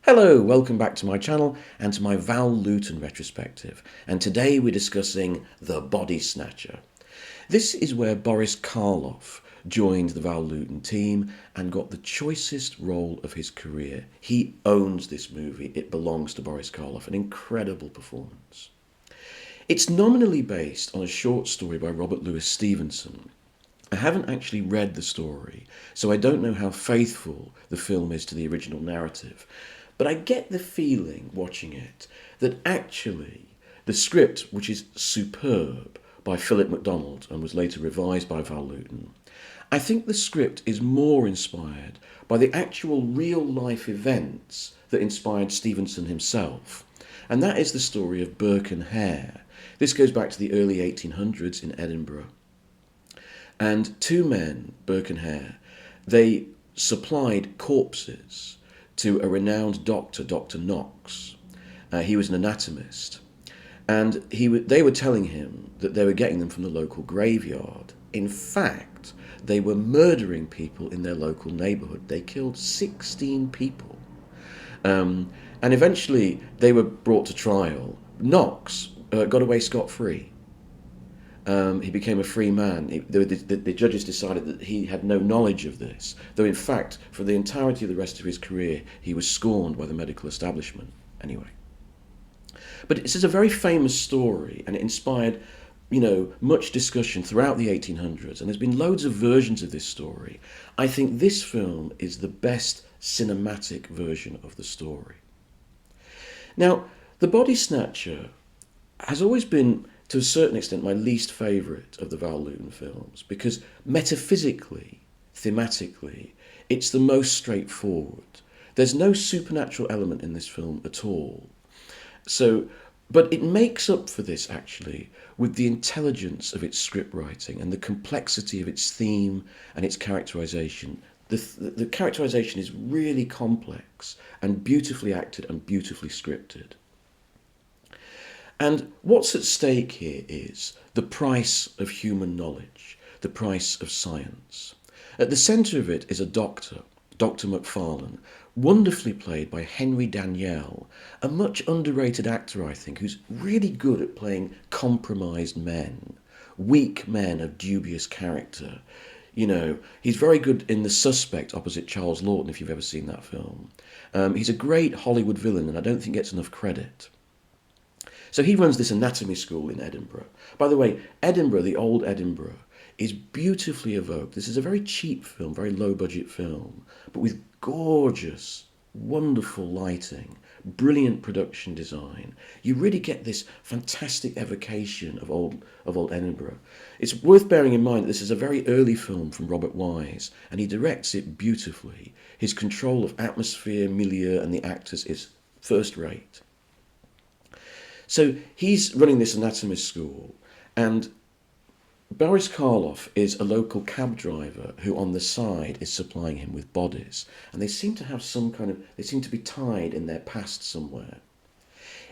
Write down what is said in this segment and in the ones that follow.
Hello, welcome back to my channel and to my Val Lewton retrospective, and today we're discussing The Body Snatcher. This is where Boris Karloff joined the Val Lewton team and got the choicest role of his career. He owns this movie, it belongs to Boris Karloff, an incredible performance. It's nominally based on a short story by Robert Louis Stevenson. I haven't actually read the story, so I don't know how faithful the film is to the original narrative. But I get the feeling, watching it, that actually the script, which is superb, by Philip MacDonald and was later revised by Val Lewton, I think the script is more inspired by the actual real-life events that inspired Stevenson himself. And that is the story of Burke and Hare. This goes back to the early 1800s in Edinburgh. And two men, Burke and Hare, they supplied corpses to a renowned doctor, Dr. Knox. He was an anatomist. And they were telling him that they were getting them from the local graveyard. In fact, they were murdering people in their local neighbourhood. They killed 16 people. And eventually they were brought to trial. Knox got away scot-free. He became a free man. The judges decided that he had no knowledge of this, though in fact, for the entirety of the rest of his career, he was scorned by the medical establishment. Anyway. But this is a very famous story, and it inspired, much discussion throughout the 1800s, and there's been loads of versions of this story. I think this film is the best cinematic version of the story. Now, The Body Snatcher has always been, to a certain extent, my least favourite of the Val Lewton films, because metaphysically, thematically, it's the most straightforward. There's no supernatural element in this film at all. But it makes up for this, actually, with the intelligence of its script writing and the complexity of its theme and its characterisation. The characterisation is really complex and beautifully acted and beautifully scripted. And what's at stake here is the price of human knowledge, the price of science. At the centre of it is a doctor, Dr. McFarlane, wonderfully played by Henry Daniell, a much underrated actor, I think, who's really good at playing compromised men, weak men of dubious character. He's very good in The Suspect opposite Charles Lawton, if you've ever seen that film. He's a great Hollywood villain, and I don't think gets enough credit. So he runs this anatomy school in Edinburgh. By the way, Edinburgh, the old Edinburgh, is beautifully evoked. This is a very cheap film, very low-budget film, but with gorgeous, wonderful lighting, brilliant production design. You really get this fantastic evocation of old Edinburgh. It's worth bearing in mind that this is a very early film from Robert Wise, and he directs it beautifully. His control of atmosphere, milieu, and the actors is first-rate. So he's running this anatomist school, and Boris Karloff is a local cab driver who on the side is supplying him with bodies, and they seem to have they seem to be tied in their past somewhere.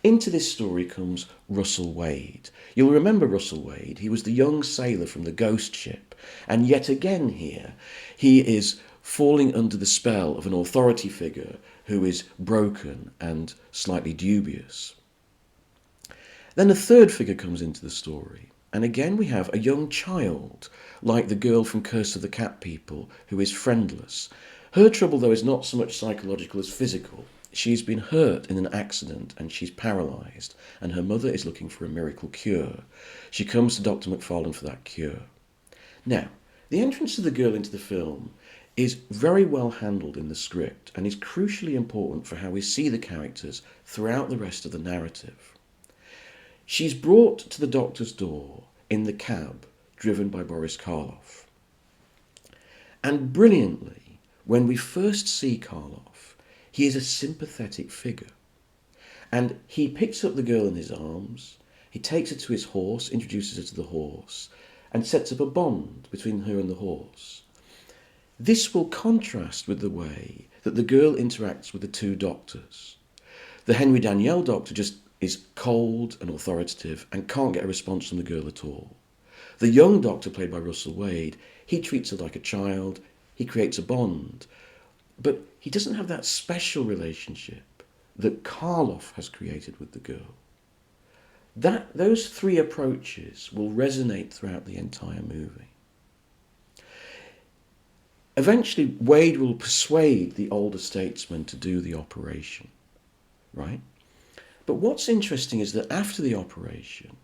Into this story comes Russell Wade. You'll remember Russell Wade. He was the young sailor from the ghost ship, and yet again here he is falling under the spell of an authority figure who is broken and slightly dubious. Then a third figure comes into the story, and again we have a young child, like the girl from Curse of the Cat People, who is friendless. Her trouble, though, is not so much psychological as physical. She's been hurt in an accident and she's paralysed, and her mother is looking for a miracle cure. She comes to Dr. McFarlane for that cure. Now, the entrance of the girl into the film is very well handled in the script and is crucially important for how we see the characters throughout the rest of the narrative. She's brought to the doctor's door in the cab driven by Boris Karloff. And brilliantly, when we first see Karloff, he is a sympathetic figure. And he picks up the girl in his arms, he takes her to his horse, introduces her to the horse, and sets up a bond between her and the horse. This will contrast with the way that the girl interacts with the two doctors. The Henry Daniell doctor just is cold and authoritative and can't get a response from the girl at all. The young doctor, played by Russell Wade, he treats her like a child, he creates a bond, but he doesn't have that special relationship that Karloff has created with the girl. Those three approaches will resonate throughout the entire movie. Eventually, Wade will persuade the older statesman to do the operation, right? But what's interesting is that after the operation,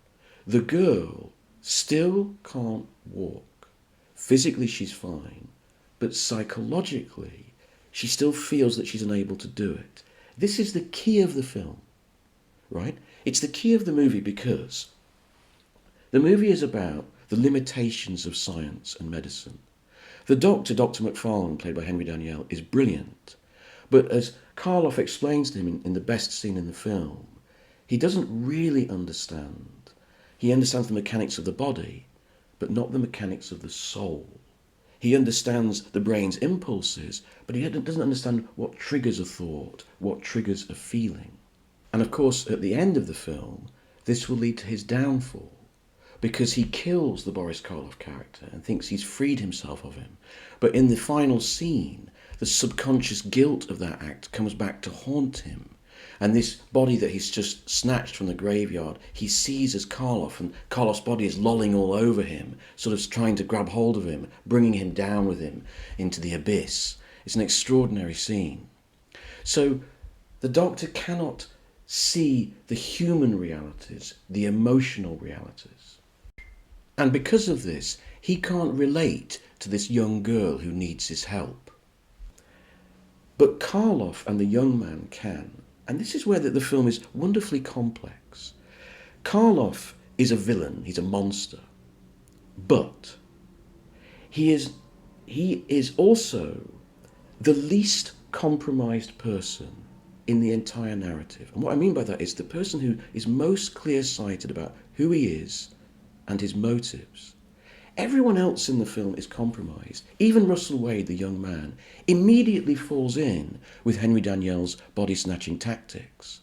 the girl still can't walk. Physically, she's fine, but psychologically, she still feels that she's unable to do it. This is the key of the film, right? It's the key of the movie because the movie is about the limitations of science and medicine. The doctor, Dr. McFarlane, played by Henry Daniell, is brilliant. But as Karloff explains to him in the best scene in the film, he doesn't really understand. He understands the mechanics of the body, but not the mechanics of the soul. He understands the brain's impulses, but he doesn't understand what triggers a thought, what triggers a feeling. And of course, at the end of the film, this will lead to his downfall, because he kills the Boris Karloff character and thinks he's freed himself of him. But in the final scene, the subconscious guilt of that act comes back to haunt him. And this body that he's just snatched from the graveyard, he sees as Karloff, and Karloff's body is lolling all over him, sort of trying to grab hold of him, bringing him down with him into the abyss. It's an extraordinary scene. So the doctor cannot see the human realities, the emotional realities. And because of this, he can't relate to this young girl who needs his help. But Karloff and the young man can. And this is where the film is wonderfully complex. Karloff is a villain, he's a monster. But he is also the least compromised person in the entire narrative. And what I mean by that is the person who is most clear-sighted about who he is and his motives. Everyone else in the film is compromised. Even Russell Wade, the young man, immediately falls in with Henry Daniell's body-snatching tactics.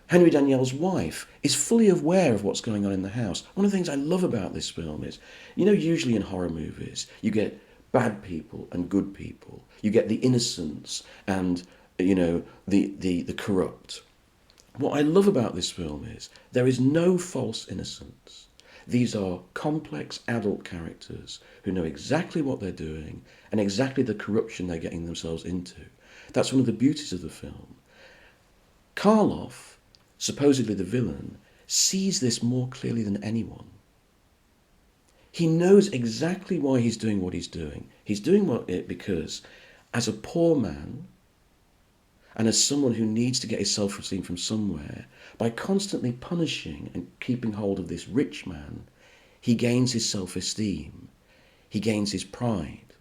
Henry Daniell's wife is fully aware of what's going on in the house. One of the things I love about this film is, usually in horror movies, you get bad people and good people. You get the innocents and, the corrupt. What I love about this film is there is no false innocence. These are complex adult characters who know exactly what they're doing and exactly the corruption they're getting themselves into. That's one of the beauties of the film. Karloff, supposedly the villain, sees this more clearly than anyone. He knows exactly why he's doing what he's doing. He's doing it because, as a poor man, and as someone who needs to get his self-esteem from somewhere, by constantly punishing and keeping hold of this rich man, he gains his self-esteem. He gains his pride.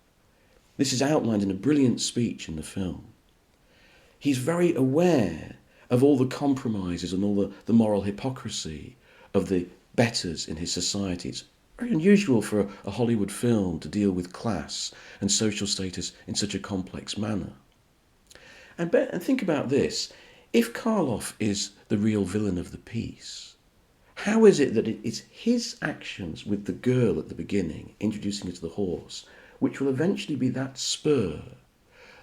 This is outlined in a brilliant speech in the film. He's very aware of all the compromises and all the moral hypocrisy of the betters in his society. It's very unusual for a Hollywood film to deal with class and social status in such a complex manner. And think about this. If Karloff is the real villain of the piece, how is it that it is his actions with the girl at the beginning, introducing her to the horse, which will eventually be that spur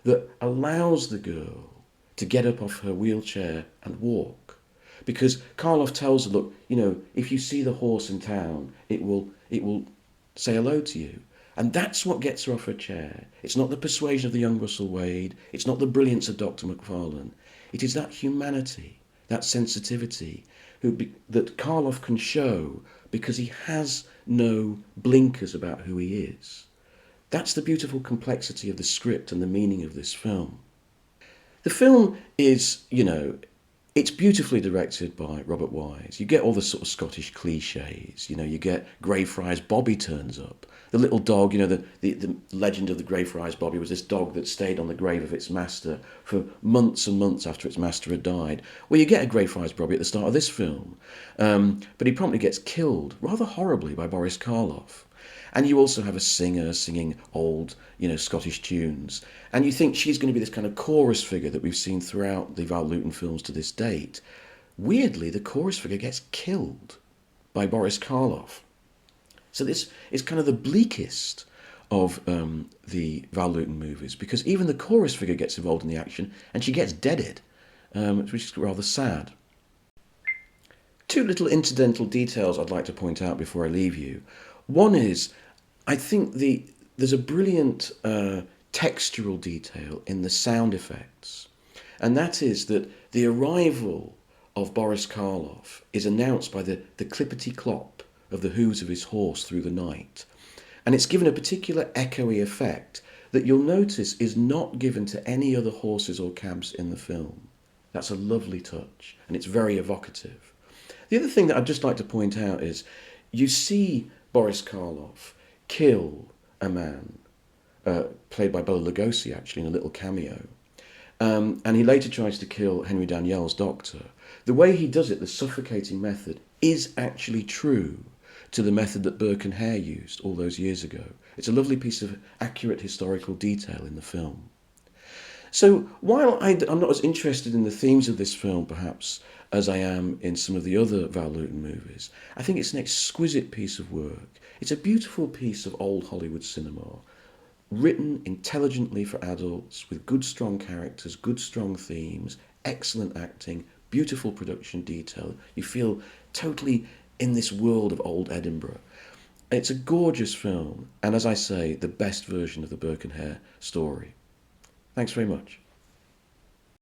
that allows the girl to get up off her wheelchair and walk? Because Karloff tells her, look, if you see the horse in town, it will say hello to you. And that's what gets her off her chair. It's not the persuasion of the young Russell Wade. It's not the brilliance of Dr. McFarlane. It is that humanity, that sensitivity that Karloff can show because he has no blinkers about who he is. That's the beautiful complexity of the script and the meaning of this film. The film is, it's beautifully directed by Robert Wise. You get all the sort of Scottish cliches. You get Greyfriars Bobby turns up. The little dog, the legend of the Greyfriars Bobby was this dog that stayed on the grave of its master for months and months after its master had died. Well, you get a Greyfriars Bobby at the start of this film, but he promptly gets killed, rather horribly, by Boris Karloff. And you also have a singer singing old, Scottish tunes. And you think she's going to be this kind of chorus figure that we've seen throughout the Val Lewton films to this date. Weirdly, the chorus figure gets killed by Boris Karloff. So this is kind of the bleakest of the Val Lewton movies, because even the chorus figure gets involved in the action and she gets deaded. which is rather sad. Two little incidental details I'd like to point out before I leave you. One is, I think there's a brilliant textural detail in the sound effects, and that is that the arrival of Boris Karloff is announced by the clippity-clop of the hooves of his horse through the night, and it's given a particular echoey effect that you'll notice is not given to any other horses or cabs in the film. That's a lovely touch, and it's very evocative. The other thing that I'd just like to point out is you see Boris Karloff kill a man, played by Bela Lugosi actually in a little cameo, and he later tries to kill Henry Daniell's doctor. The way he does it, the suffocating method, is actually true to the method that Burke and Hare used all those years ago. It's a lovely piece of accurate historical detail in the film. So while I'm not as interested in the themes of this film, perhaps, as I am in some of the other Val Lewton movies, I think it's an exquisite piece of work. It's a beautiful piece of old Hollywood cinema, written intelligently for adults, with good strong characters, good strong themes, excellent acting, beautiful production detail. You feel totally in this world of old Edinburgh. It's a gorgeous film, and as I say, the best version of the Burke and Hare story. Thanks very much.